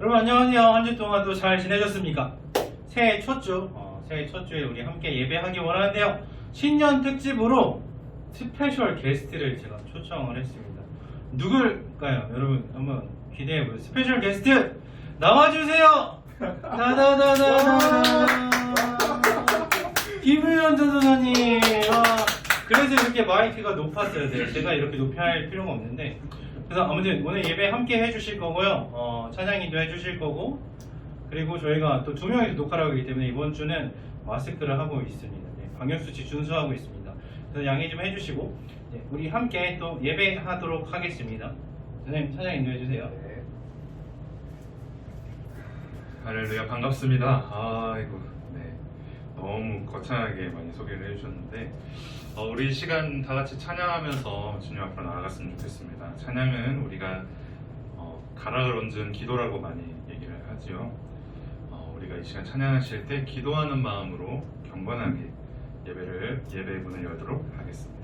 여러분 안녕하세요. 한 주 동안도 잘 지내셨습니까? 새해 첫 주에 우리 함께 예배하기 원하는데요. 신년 특집으로 스페셜 게스트를 제가 초청을 했습니다. 누굴까요? 여러분 한번 기대해보세요. 스페셜 게스트 나와주세요. 다다다다다. 김우현 전도사님. 그래서 이렇게 마이크가 높았어요. 제가 이렇게 높이 할 필요가 없는데. 그래서 아무튼 오늘 예배 함께 해주실 거고요. 찬양이도 해주실 거고, 그리고 저희가 또 2명이서 녹화를 하기 때문에 이번 주는 마스크를 하고 있습니다. 네, 방역수칙 준수하고 있습니다. 그래서 양해 좀 해주시고, 네, 우리 함께 또 예배하도록 하겠습니다. 선생님 찬양 인도해 주세요. 네. 할렐루야, 반갑습니다. 아이고, 네, 너무 거창하게 많이 소개를 해주셨는데 우리 시간 다 같이 찬양하면서 주님 앞으로 나아갔으면 좋겠습니다. 찬양은 우리가 가락을 얹은 기도라고 많이 얘기를 하지요. 우리가 이 시간 찬양하실 때 기도하는 마음으로 경건하게 예배 문을 열도록 하겠습니다.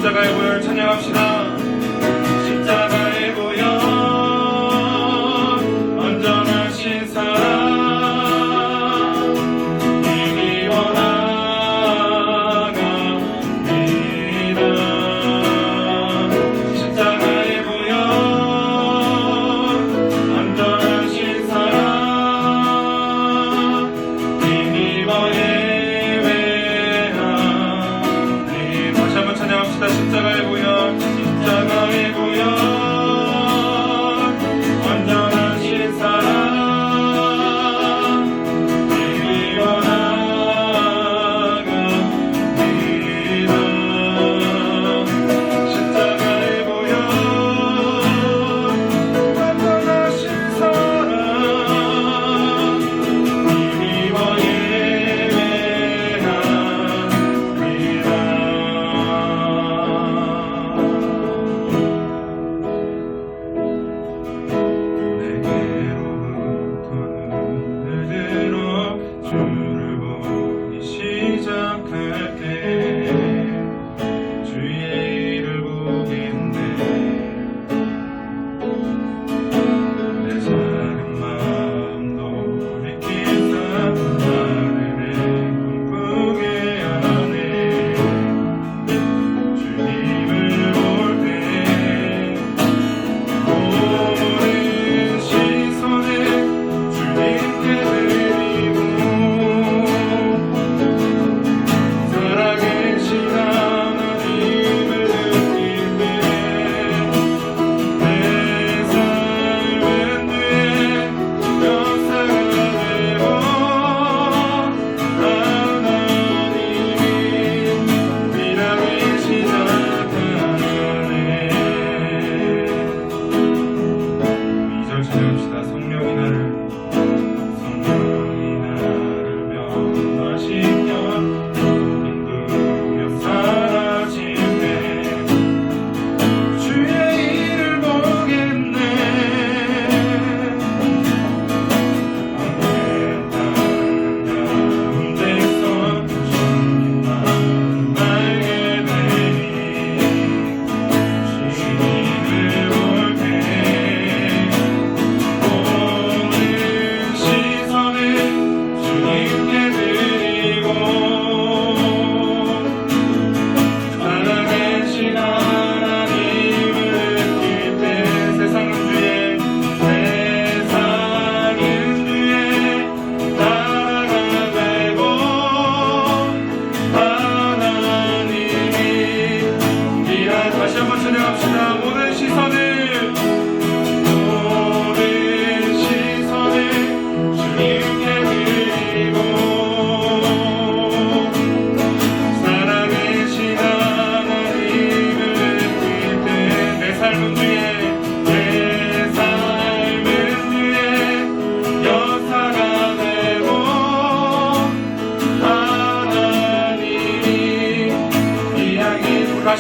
십자가의 보혈 찬양합시다. 십자가의 보혈 온전하신 사랑 힘입어 나아갑니다. 십자가의 보혈 온전하신 사랑 힘입어 십자가의 보혈, 십자가의 보혈, 완전하신 사랑, 힘입어 나아갑니다. 십자가의 보혈, 완전하신 사랑, 힘입어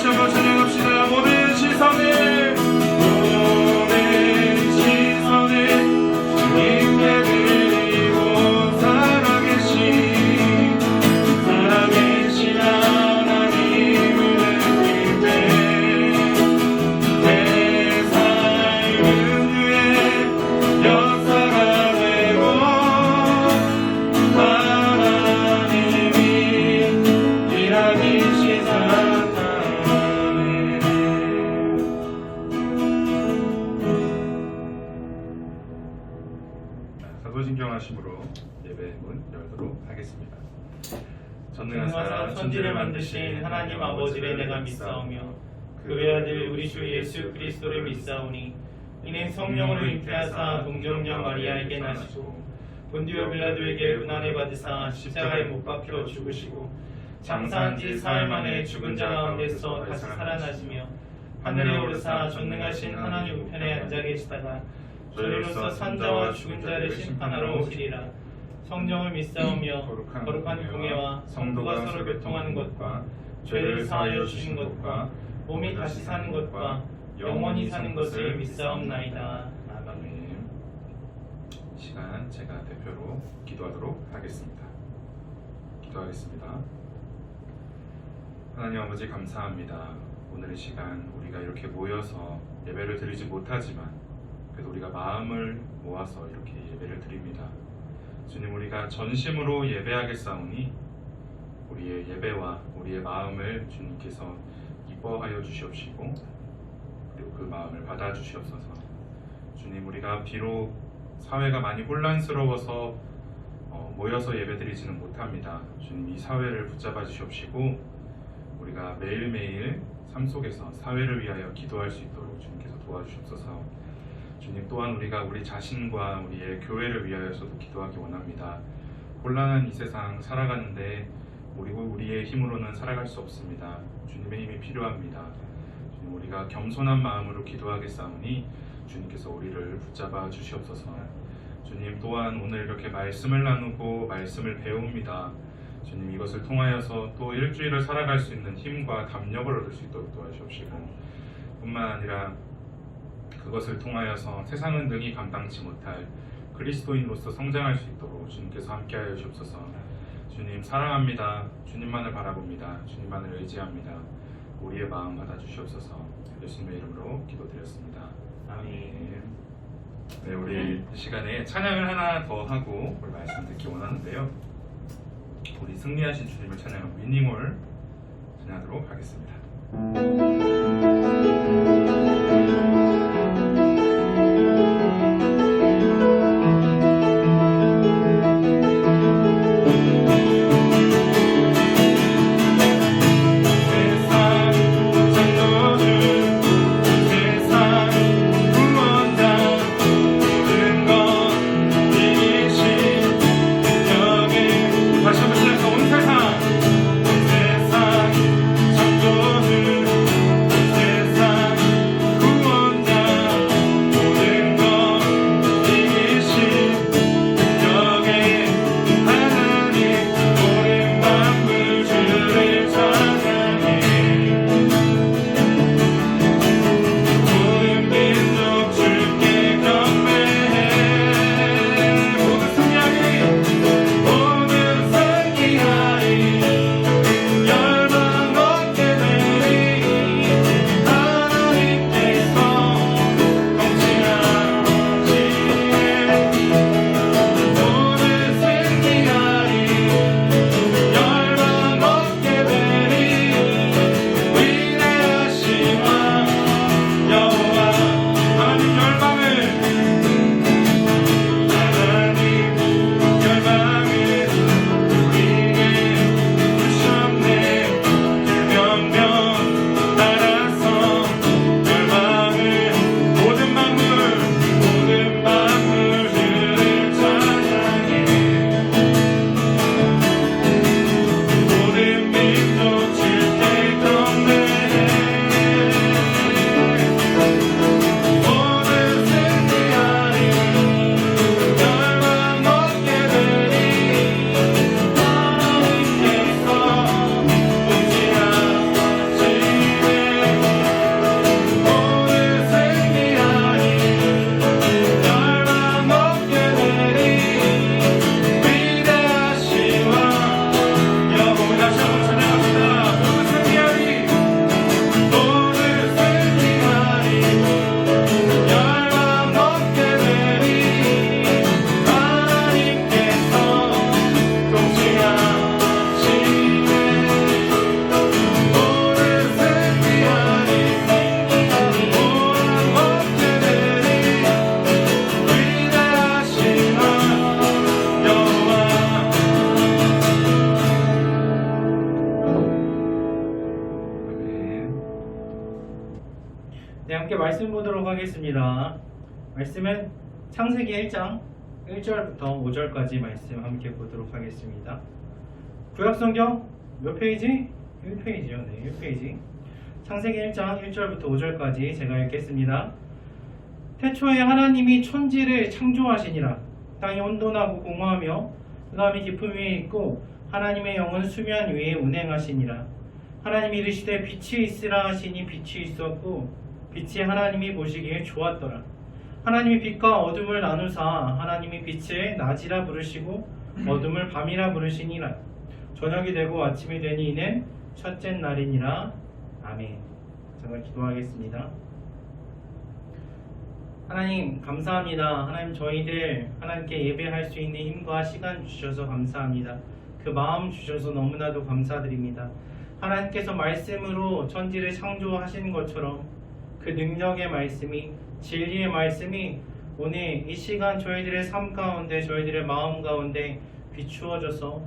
다시 한번 찬양합시다. 모든 시선을 주님께 드리고 살아계신 하나님을 느낄 때내 삶은 주의 역사가 되고 하나님이 일하기 시작하네. 사도신경하심으로 예배 문 열도록 하겠습니다. 전능하사 천지를 만드신 하나님 아버지를 내가 믿사오며 그 외아들 우리 주 예수 그리스도를 믿사오니 이는 성령으로 잉태하사 동정녀 마리아에게 나시고 본디오 빌라도에게 고난을 받으사 십자가에 못 박혀 죽으시고 장사한 지 사흘 만에 죽은 자 가운데서 다시 살아나시며 하늘에 오르사 전능하신 하나님 우편에 앉아 계시다가 저희로서 산자와 죽은 자를 심판하러 오시리라. 성령을 믿사오며 거룩한 공예와 성도가 서로 교통하는 것과 죄를 사하여 주신 것과 몸이 다시 사는 것과 영원히 사는 것을 믿사옵나이다. 아멘. 시간 제가 대표로 기도하도록 하겠습니다. 기도하겠습니다. 하나님 아버지 감사합니다. 오늘 이 시간 우리가 이렇게 모여서 예배를 드리지 못하지만 그래도 우리가 마음을 모아서 이렇게 예배를 드립니다. 주님, 우리가 전심으로 예배하겠사오니 우리의 예배와 우리의 마음을 주님께서 이뻐하여 주시옵시고 그리고 그 마음을 받아주시옵소서. 주님, 우리가 비록 사회가 많이 혼란스러워서 모여서 예배드리지는 못합니다. 주님, 이 사회를 붙잡아 주시옵시고 우리가 매일매일 삶 속에서 사회를 위하여 기도할 수 있도록 주님께서 도와주시옵소서. 주님, 또한 우리가 우리 자신과 우리의 교회를 위하여서도 기도하기 원합니다. 혼란한 이 세상 살아가는데 우리의 힘으로는 살아갈 수 없습니다. 주님의 힘이 필요합니다. 주님, 우리가 겸손한 마음으로 기도하겠사오니 주님께서 우리를 붙잡아 주시옵소서. 주님, 또한 오늘 이렇게 말씀을 나누고 말씀을 배웁니다. 주님, 이것을 통하여서 또 일주일을 살아갈 수 있는 힘과 담력을 얻을 수 있도록 도와주옵시고 뿐만 아니라 그것을 통하여서 세상은 능히 감당치 못할 그리스도인으로서 성장할 수 있도록 주님께서 함께하여 주옵소서. 주님 사랑합니다. 주님만을 바라봅니다. 주님만을 의지합니다. 우리의 마음 받아주시옵소서. 예수님의 이름으로 기도드렸습니다. 아멘. 네, 우리 이 시간에 찬양을 하나 더 하고 우리 말씀 듣기 원하는데요. 우리 승리하신 주님을 찬양한 위닝홀 찬양하도록 하겠습니다. 세상 네, 함께 말씀 보도록 하겠습니다. 말씀은 창세기 1장 1절부터 5절까지 말씀 함께 보도록 하겠습니다. 구약성경 몇 페이지? 1페이지요. 네, 1페이지. 창세기 1장 1절부터 5절까지 제가 읽겠습니다. 태초에 하나님이 천지를 창조하시니라. 땅이 혼돈하고 공허하며 흑암이 깊음 위에 있고 하나님의 영은 수면 위에 운행하시니라. 하나님이 이르시되 빛이 있으라 하시니 빛이 있었고 빛이 하나님이 보시기에 좋았더라. 하나님이 빛과 어둠을 나누사 하나님이 빛을 낮이라 부르시고 어둠을 밤이라 부르시니라. 저녁이 되고 아침이 되니 이는 첫째 날이니라. 아멘. 정말 기도하겠습니다. 하나님 감사합니다. 하나님 저희들 하나님께 예배할 수 있는 힘과 시간 주셔서 감사합니다. 그 마음 주셔서 너무나도 감사드립니다. 하나님께서 말씀으로 천지를 창조하신 것처럼 그 능력의 말씀이 진리의 말씀이 오늘 이 시간 저희들의 삶 가운데 저희들의 마음 가운데 비추어져서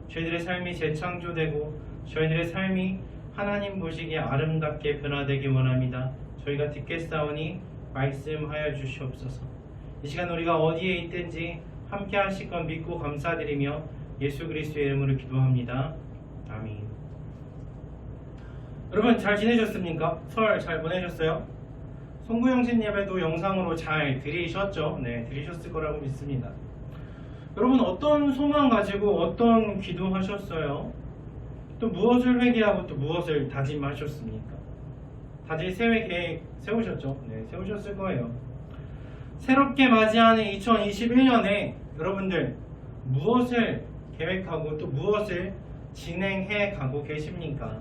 저희들의 삶이 재창조되고 저희들의 삶이 하나님 보시기에 아름답게 변화되기 원합니다. 저희가 듣겠사오니 말씀하여 주시옵소서. 이 시간 우리가 어디에 있든지 함께 하실 것 믿고 감사드리며 예수 그리스도의 이름으로 기도합니다. 아멘. 여러분 잘 지내셨습니까? 설 잘 보내셨어요? 송구영신 예배도 영상으로 잘 들으셨죠? 네, 들으셨을 거라고 믿습니다. 여러분 어떤 소망 가지고 어떤 기도하셨어요? 또 무엇을 회개하고 또 무엇을 다짐하셨습니까? 다들 새해 계획 세우셨죠? 네, 세우셨을 거예요. 새롭게 맞이하는 2021년에 여러분들 무엇을 계획하고 또 무엇을 진행해 가고 계십니까?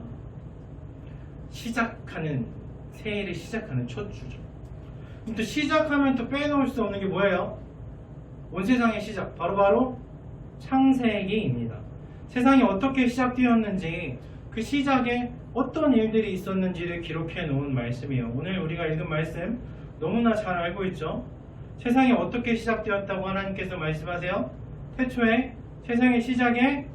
시작하는 새해를 시작하는 첫 주죠. 또 시작하면 또 빼놓을 수 없는 게 뭐예요? 온 세상의 시작, 바로 창세기입니다. 세상이 어떻게 시작되었는지 그 시작에 어떤 일들이 있었는지를 기록해 놓은 말씀이에요. 오늘 우리가 읽은 말씀 너무나 잘 알고 있죠? 세상이 어떻게 시작되었다고 하나님께서 말씀하세요? 태초에 세상의 시작에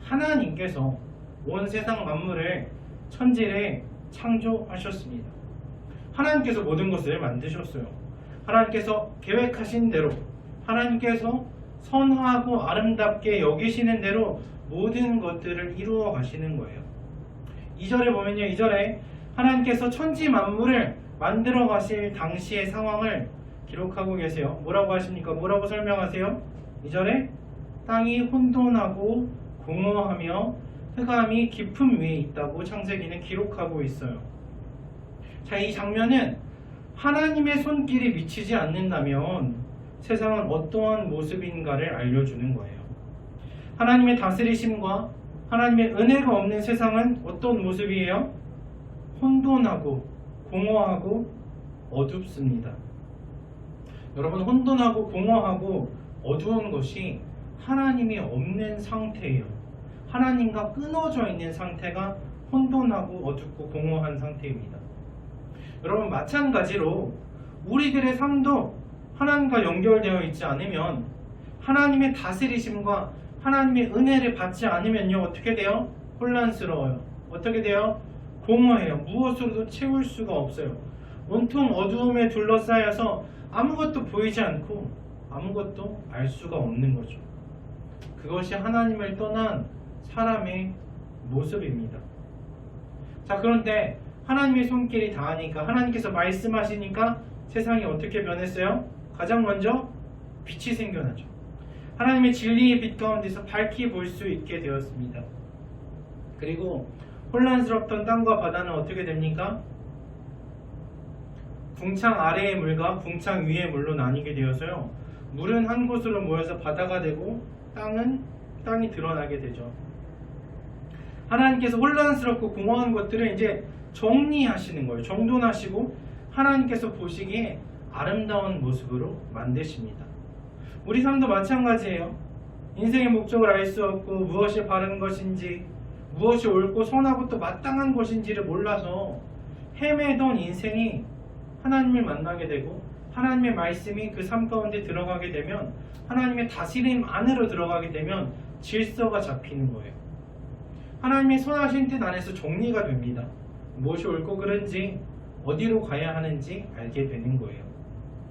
하나님께서 온 세상 만물을 천지를 창조하셨습니다. 하나님께서 모든 것을 만드셨어요. 하나님께서 계획하신 대로 하나님께서 선하고 아름답게 여기시는 대로 모든 것들을 이루어 가시는 거예요. 2절에 보면요. 2절에 하나님께서 천지 만물을 만들어 가실 당시의 상황을 기록하고 계세요. 뭐라고 하십니까? 뭐라고 설명하세요? 2절에 땅이 혼돈하고 공허하며 흑암이 깊음 위에 있다고 창세기는 기록하고 있어요. 자, 이 장면은 하나님의 손길이 미치지 않는다면 세상은 어떠한 모습인가를 알려주는 거예요. 하나님의 다스리심과 하나님의 은혜가 없는 세상은 어떤 모습이에요? 혼돈하고 공허하고 어둡습니다. 여러분, 혼돈하고 공허하고 어두운 것이 하나님이 없는 상태예요. 하나님과 끊어져 있는 상태가 혼돈하고 어둡고 공허한 상태입니다. 여러분, 마찬가지로 우리들의 삶도 하나님과 연결되어 있지 않으면 하나님의 다스리심과 하나님의 은혜를 받지 않으면요 어떻게 돼요? 혼란스러워요. 어떻게 돼요? 공허해요. 무엇으로도 채울 수가 없어요. 온통 어두움에 둘러싸여서 아무것도 보이지 않고 아무것도 알 수가 없는 거죠. 그것이 하나님을 떠난 사람의 모습입니다. 자, 그런데 하나님의 손길이 닿으니까 하나님께서 말씀하시니까 세상이 어떻게 변했어요? 가장 먼저 빛이 생겨나죠. 하나님의 진리의 빛 가운데서 밝히 볼 수 있게 되었습니다. 그리고 혼란스럽던 땅과 바다는 어떻게 됩니까? 궁창 아래의 물과 궁창 위의 물로 나뉘게 되어서요. 물은 한 곳으로 모여서 바다가 되고 땅이 드러나게 되죠. 하나님께서 혼란스럽고 공허한 것들을 이제 정리하시는 거예요. 정돈하시고 하나님께서 보시기에 아름다운 모습으로 만드십니다. 우리 삶도 마찬가지예요. 인생의 목적을 알 수 없고 무엇이 바른 것인지 무엇이 옳고 선하고 또 마땅한 것인지를 몰라서 헤매던 인생이 하나님을 만나게 되고 하나님의 말씀이 그 삶 가운데 들어가게 되면 하나님의 다스림 안으로 들어가게 되면 질서가 잡히는 거예요. 하나님의 선하신 뜻 안에서 정리가 됩니다. 무엇이 옳고 그른지 어디로 가야 하는지 알게 되는 거예요.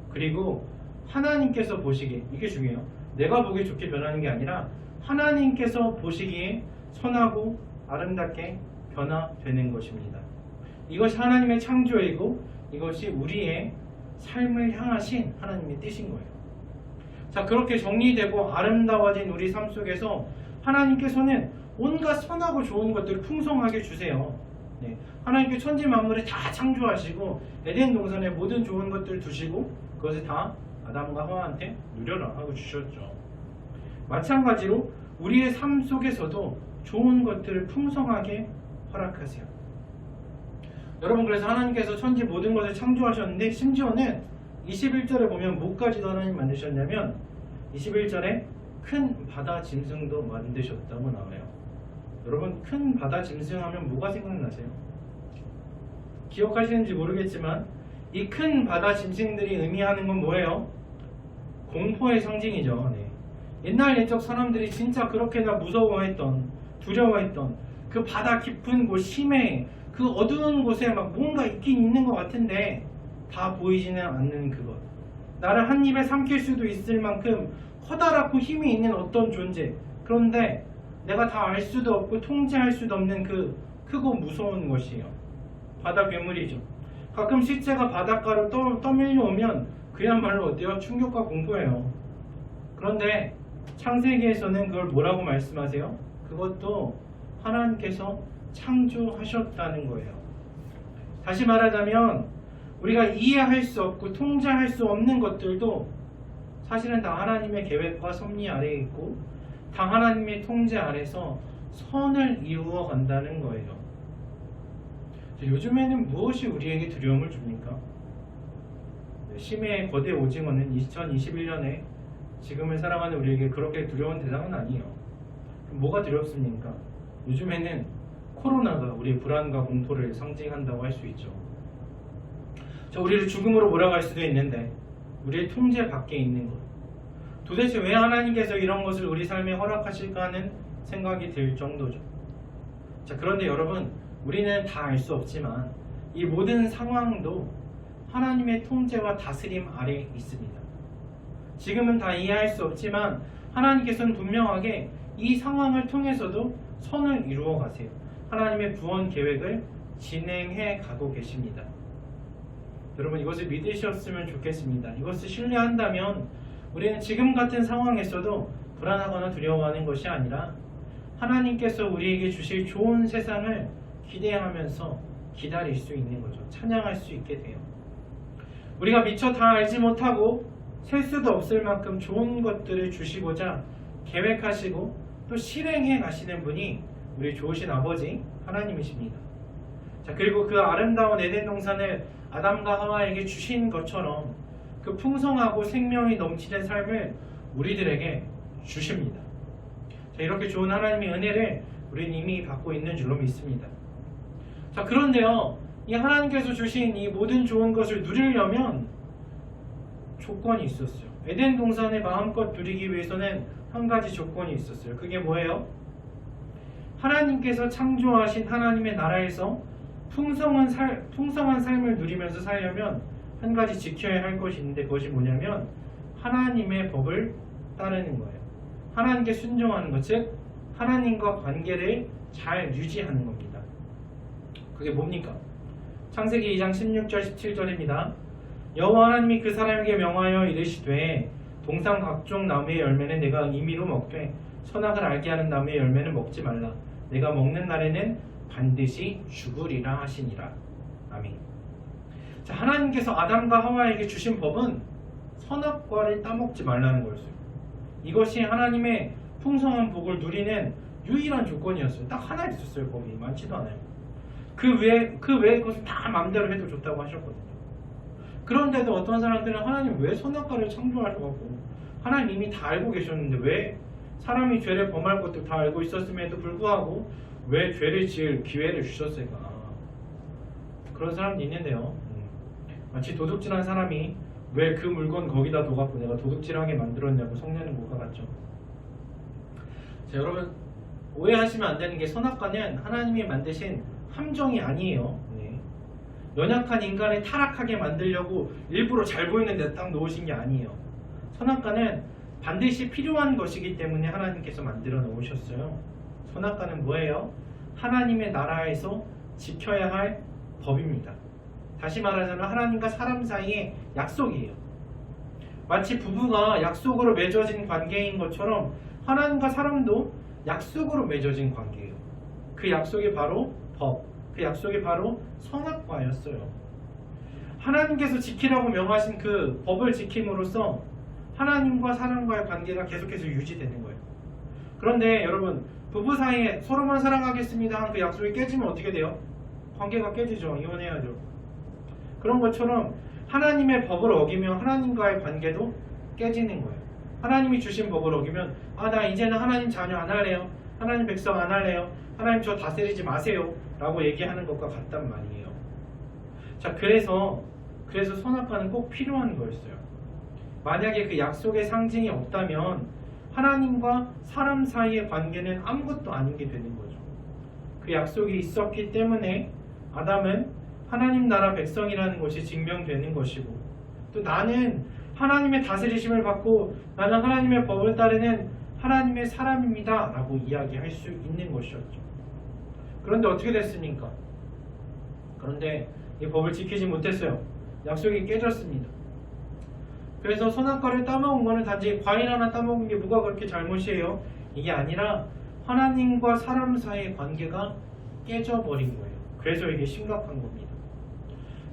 그리고 하나님께서 보시기에, 이게 중요해요. 내가 보기에 좋게 변하는 게 아니라 하나님께서 보시기에 선하고 아름답게 변화되는 것입니다. 이것이 하나님의 창조이고 이것이 우리의 삶을 향하신 하나님의 뜻인 거예요. 자, 그렇게 정리되고 아름다워진 우리 삶 속에서 하나님께서는 온갖 선하고 좋은 것들을 풍성하게 주세요. 네. 하나님께 천지 만물을 다 창조하시고 에덴 동산에 모든 좋은 것들을 두시고 그것을 다 아담과 하와한테 누려라 하고 주셨죠. 마찬가지로 우리의 삶 속에서도 좋은 것들을 풍성하게 허락하세요. 여러분, 그래서 하나님께서 천지 모든 것을 창조하셨는데 심지어는 21절에 보면 뭐까지도 하나님 만드셨냐면 21절에 큰 바다 짐승도 만드셨다고 나와요. 여러분, 큰 바다 짐승 하면 뭐가 생각나세요? 기억하시는지 모르겠지만 이 큰 바다 짐승들이 의미하는 건 뭐예요? 공포의 상징이죠. 네. 옛날 옛적 사람들이 진짜 그렇게나 무서워했던, 두려워했던 그 바다 깊은 곳, 심해 그 어두운 곳에 막 뭔가 있긴 있는 것 같은데 다 보이지는 않는 그것, 나를 한 입에 삼킬 수도 있을 만큼 커다랗고 힘이 있는 어떤 존재, 그런데 내가 다 알 수도 없고 통제할 수도 없는 그 크고 무서운 것이에요. 바다 괴물이죠. 가끔 실제가 바닷가로 떠밀려 오면 그야말로 어때요? 충격과 공포예요. 그런데 창세기에서는 그걸 뭐라고 말씀하세요? 그것도 하나님께서 창조하셨다는 거예요. 다시 말하자면 우리가 이해할 수 없고 통제할 수 없는 것들도 사실은 다 하나님의 계획과 섭리 아래에 있고 다 하나님의 통제 아래서 선을 이루어 간다는 거예요. 요즘에는 무엇이 우리에게 두려움을 줍니까? 심해의 거대 오징어는 2021년에 지금을 살아가는 우리에게 그렇게 두려운 대상은 아니에요. 뭐가 두렵습니까? 요즘에는 코로나가 우리의 불안과 공포를 상징한다고 할 수 있죠. 우리를 죽음으로 몰아갈 수도 있는데 우리의 통제 밖에 있는 것, 도대체 왜 하나님께서 이런 것을 우리 삶에 허락하실까 하는 생각이 들 정도죠. 자, 그런데 여러분, 우리는 다 알 수 없지만 이 모든 상황도 하나님의 통제와 다스림 아래에 있습니다. 지금은 다 이해할 수 없지만 하나님께서는 분명하게 이 상황을 통해서도 선을 이루어 가세요. 하나님의 구원 계획을 진행해 가고 계십니다. 여러분, 이것을 믿으셨으면 좋겠습니다. 이것을 신뢰한다면 우리는 지금 같은 상황에서도 불안하거나 두려워하는 것이 아니라 하나님께서 우리에게 주실 좋은 세상을 기대하면서 기다릴 수 있는 거죠. 찬양할 수 있게 돼요. 우리가 미처 다 알지 못하고 셀 수도 없을 만큼 좋은 것들을 주시고자 계획하시고 또 실행해 가시는 분이 우리 좋으신 아버지 하나님이십니다. 자, 그리고 그 아름다운 에덴 동산을 아담과 하와에게 주신 것처럼 그 풍성하고 생명이 넘치는 삶을 우리들에게 주십니다. 자, 이렇게 좋은 하나님의 은혜를 우리는 이미 받고 있는 줄로 믿습니다. 자, 그런데요, 이 하나님께서 주신 이 모든 좋은 것을 누리려면 조건이 있었어요. 에덴 동산을 마음껏 누리기 위해서는 한 가지 조건이 있었어요. 그게 뭐예요? 하나님께서 창조하신 하나님의 나라에서 풍성한 삶을 누리면서 살려면 한 가지 지켜야 할 것이 있는데 그것이 뭐냐면 하나님의 법을 따르는 거예요. 하나님께 순종하는 것, 즉 하나님과 관계를 잘 유지하는 겁니다. 그게 뭡니까? 창세기 2장 16절 17절입니다. 여호와 하나님이 그 사람에게 명하여 이르시되 동산 각종 나무의 열매는 내가 임의로 먹되 선악을 알게 하는 나무의 열매는 먹지 말라. 내가 먹는 날에는 반드시 죽으리라 하시니라. 아멘. 자, 하나님께서 아담과 하와에게 주신 법은 선악과를 따먹지 말라는 거였어요. 이것이 하나님의 풍성한 복을 누리는 유일한 조건이었어요. 딱 하나 있었어요. 법이 많지도 않아요. 그 외에 그것을 다 마음대로 해도 좋다고 하셨거든요. 그런데도 어떤 사람들은 하나님 왜 선악과를 창조하셔가지고 하나님 이미 다 알고 계셨는데 왜 사람이 죄를 범할 것도 다 알고 있었음에도 불구하고 왜 죄를 지을 기회를 주셨을까? 그런 사람도 있는데요. 마치 도둑질한 사람이 왜 그 물건 거기다 둬갖고 내가 도둑질하게 만들었냐고 성내는 것과 같죠. 자, 여러분, 오해하시면 안 되는 게 선악과는 하나님이 만드신 함정이 아니에요. 네. 연약한 인간을 타락하게 만들려고 일부러 잘 보이는 데 딱 놓으신 게 아니에요. 선악과는 반드시 필요한 것이기 때문에 하나님께서 만들어 놓으셨어요. 선악과는 뭐예요? 하나님의 나라에서 지켜야 할 법입니다. 다시 말하자면 하나님과 사람 사이의 약속이에요. 마치 부부가 약속으로 맺어진 관계인 것처럼 하나님과 사람도 약속으로 맺어진 관계예요. 그 약속이 바로 법, 그 약속이 바로 선악과였어요. 하나님께서 지키라고 명하신 그 법을 지킴으로써 하나님과 사람과의 관계가 계속해서 유지되는 거예요. 그런데 여러분, 부부 사이에 서로만 사랑하겠습니다 한 그 약속이 깨지면 어떻게 돼요? 관계가 깨지죠. 이혼해야죠. 그런 것처럼 하나님의 법을 어기면 하나님과의 관계도 깨지는 거예요. 하나님이 주신 법을 어기면 나 이제는 하나님 자녀 안 할래요. 하나님 백성 안 할래요. 하나님 저 다스리지 마세요 라고 얘기하는 것과 같단 말이에요. 자, 그래서 선악과는 꼭 필요한 거였어요. 만약에 그 약속의 상징이 없다면 하나님과 사람 사이의 관계는 아무것도 아닌 게 되는 거죠. 그 약속이 있었기 때문에 아담은 하나님 나라 백성이라는 것이 증명되는 것이고, 또 나는 하나님의 다스리심을 받고 나는 하나님의 법을 따르는 하나님의 사람입니다 라고 이야기할 수 있는 것이었죠. 그런데 어떻게 됐습니까? 그런데 이 법을 지키지 못했어요. 약속이 깨졌습니다. 그래서 선악과를 따먹은 거는 단지 과일 하나 따먹은 게 뭐가 그렇게 잘못이에요? 이게 아니라 하나님과 사람 사이의 관계가 깨져버린 거예요. 그래서 이게 심각한 겁니다.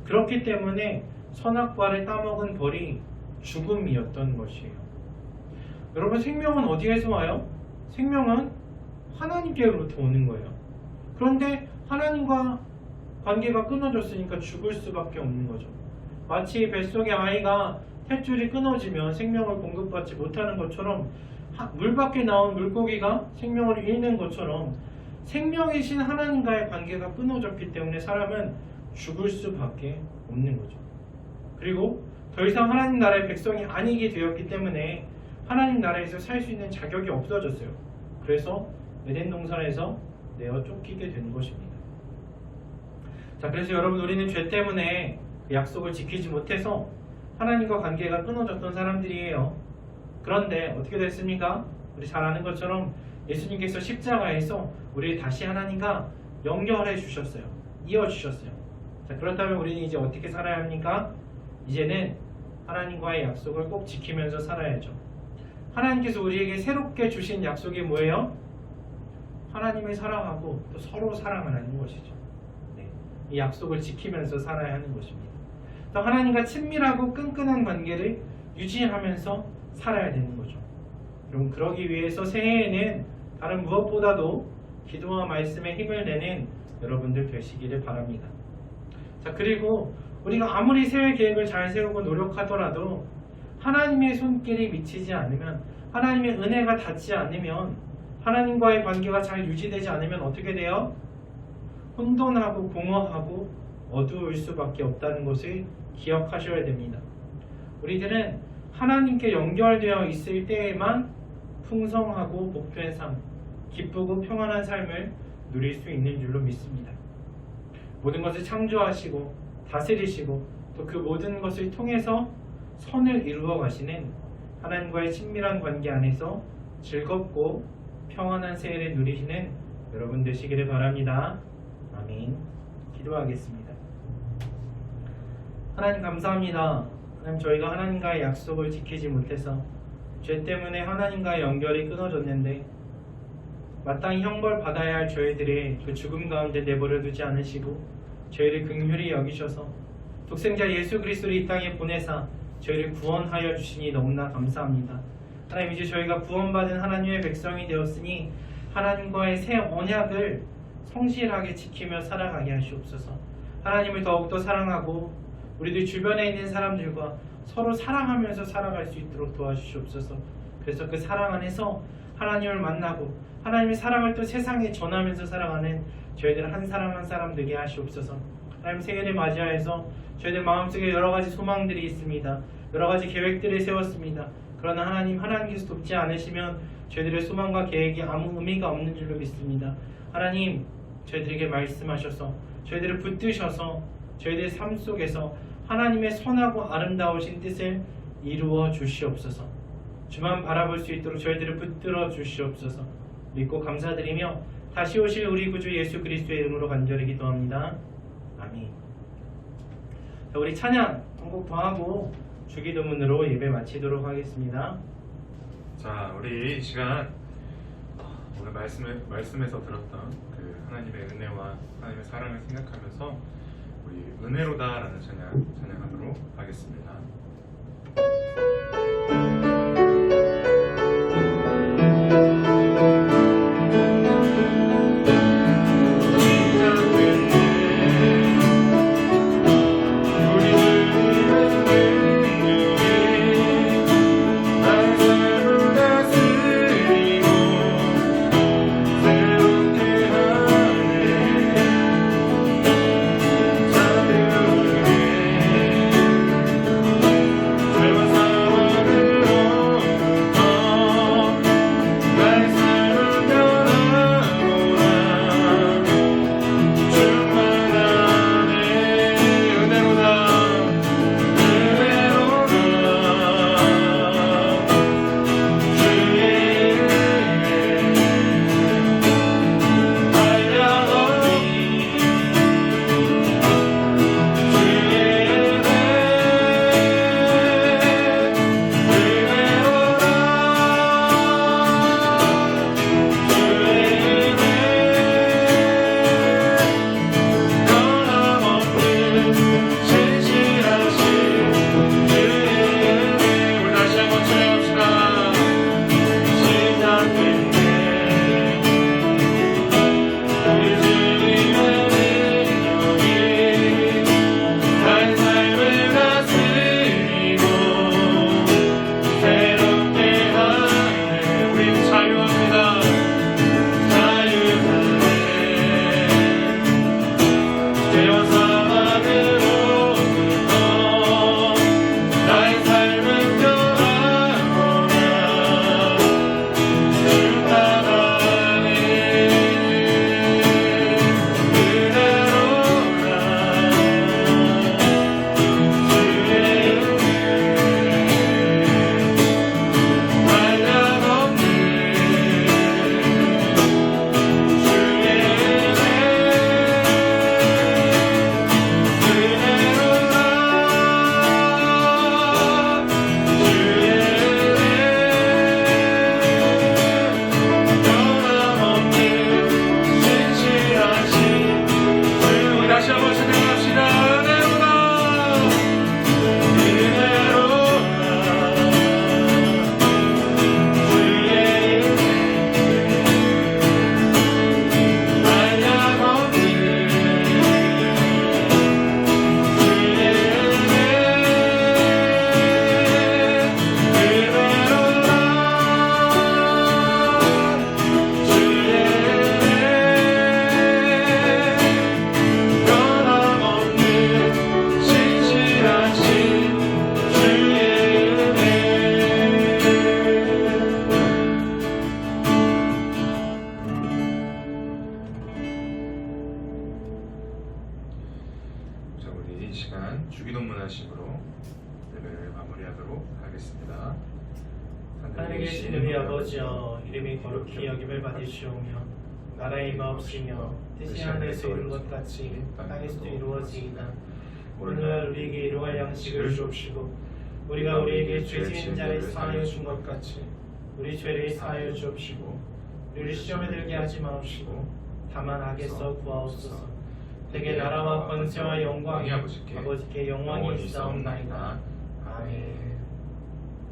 그렇기 때문에 선악과를 따먹은 벌이 죽음이었던 것이에요. 여러분, 생명은 어디에서 와요? 생명은 하나님께로부터 오는 거예요. 그런데 하나님과 관계가 끊어졌으니까 죽을 수밖에 없는 거죠. 마치 뱃속의 아이가 탯줄이 끊어지면 생명을 공급받지 못하는 것처럼, 물 밖에 나온 물고기가 생명을 잃는 것처럼 생명이신 하나님과의 관계가 끊어졌기 때문에 사람은 죽을 수밖에 없는 거죠. 그리고 더 이상 하나님 나라의 백성이 아니게 되었기 때문에 하나님 나라에서 살 수 있는 자격이 없어졌어요. 그래서 에덴 동산에서 내어 쫓기게 된 것입니다. 자, 그래서 여러분, 우리는 죄 때문에 그 약속을 지키지 못해서 하나님과 관계가 끊어졌던 사람들이에요. 그런데 어떻게 됐습니까? 우리 잘 아는 것처럼 예수님께서 십자가에서 우리를 다시 하나님과 연결해 주셨어요. 이어주셨어요. 자, 그렇다면 우리는 이제 어떻게 살아야 합니까? 이제는 하나님과의 약속을 꼭 지키면서 살아야죠. 하나님께서 우리에게 새롭게 주신 약속이 뭐예요? 하나님을 사랑하고 또 서로 사랑하는 것이죠. 네, 이 약속을 지키면서 살아야 하는 것입니다. 또 하나님과 친밀하고 끈끈한 관계를 유지하면서 살아야 되는 거죠. 여러분, 그러기 위해서 새해에는 다른 무엇보다도 기도와 말씀에 힘을 내는 여러분들 되시기를 바랍니다. 자, 그리고 우리가 아무리 새해 계획을 잘 세우고 노력하더라도 하나님의 손길이 미치지 않으면, 하나님의 은혜가 닿지 않으면, 하나님과의 관계가 잘 유지되지 않으면 어떻게 돼요? 혼돈하고 공허하고 어두울 수밖에 없다는 것을 기억하셔야 됩니다. 우리들은 하나님께 연결되어 있을 때에만 풍성하고 복된 삶, 기쁘고 평안한 삶을 누릴 수 있는 줄로 믿습니다. 모든 것을 창조하시고 다스리시고 또 그 모든 것을 통해서 선을 이루어 가시는 하나님과의 친밀한 관계 안에서 즐겁고 평안한 새해를 누리시는 여러분 되시기를 바랍니다. 아멘. 기도하겠습니다. 하나님, 감사합니다. 하나님, 저희가 하나님과의 약속을 지키지 못해서 죄 때문에 하나님과의 연결이 끊어졌는데 마땅히 형벌 받아야 할 저희들의 그 죽음 가운데 내버려 두지 않으시고 저희를 긍휼히 여기셔서 독생자 예수 그리스도를 이 땅에 보내사 저희를 구원하여 주시니 너무나 감사합니다. 하나님, 이제 저희가 구원받은 하나님의 백성이 되었으니 하나님과의 새 언약을 성실하게 지키며 살아가게 하시옵소서. 하나님을 더욱더 사랑하고 우리들 주변에 있는 사람들과 서로 사랑하면서 살아갈 수 있도록 도와주시옵소서. 그래서 그 사랑 안에서 하나님을 만나고 하나님의 사랑을 또 세상에 전하면서 살아가는 저희들 한 사람 한 사람 되게 하시옵소서. 하나님, 새해를 맞이하여서 저희들 마음속에 여러 가지 소망들이 있습니다. 여러 가지 계획들을 세웠습니다. 그러나 하나님께서 돕지 않으시면 저희들의 소망과 계획이 아무 의미가 없는 줄로 믿습니다. 하나님, 저희들에게 말씀하셔서 저희들을 붙드셔서 저희들 삶 속에서 하나님의 선하고 아름다우신 뜻을 이루어 주시옵소서. 주만 바라볼 수 있도록 저희들을 붙들어 주시옵소서. 믿고 감사드리며 다시 오실 우리 구주 예수 그리스도의 이름으로 간절히 기도합니다. 아멘. 자, 우리 찬양 한 곡 더 하고 주기도문으로 예배 마치도록 하겠습니다. 자, 우리 이 시간 오늘 말씀에서 들었던 그 하나님의 은혜와 하나님의 사랑을 생각하면서 우리 은혜로다라는 찬양하도록 하겠습니다. 주기도문하심으로 예배를 마무리하도록 하겠습니다. 하늘에 계신 우리 아버지여, 이름이 거룩히 여김을 받으시오며 나라의 마옵시며 뜻이 하늘에서 이룬 것 같이 땅에서도 이루어지이다. 오늘날 우리에게 일용할 양식을 주옵시고 우리가 우리에게 죄 지은 자를 사하여 준 것 같이 우리 죄를 사하여 주옵시고 우리 시험에 들게 하지 마옵시고 다만 악에서 구하옵소서. 대개 나라와 권세와 영광이 아버지께 영광이 있사옵나이다. 아멘.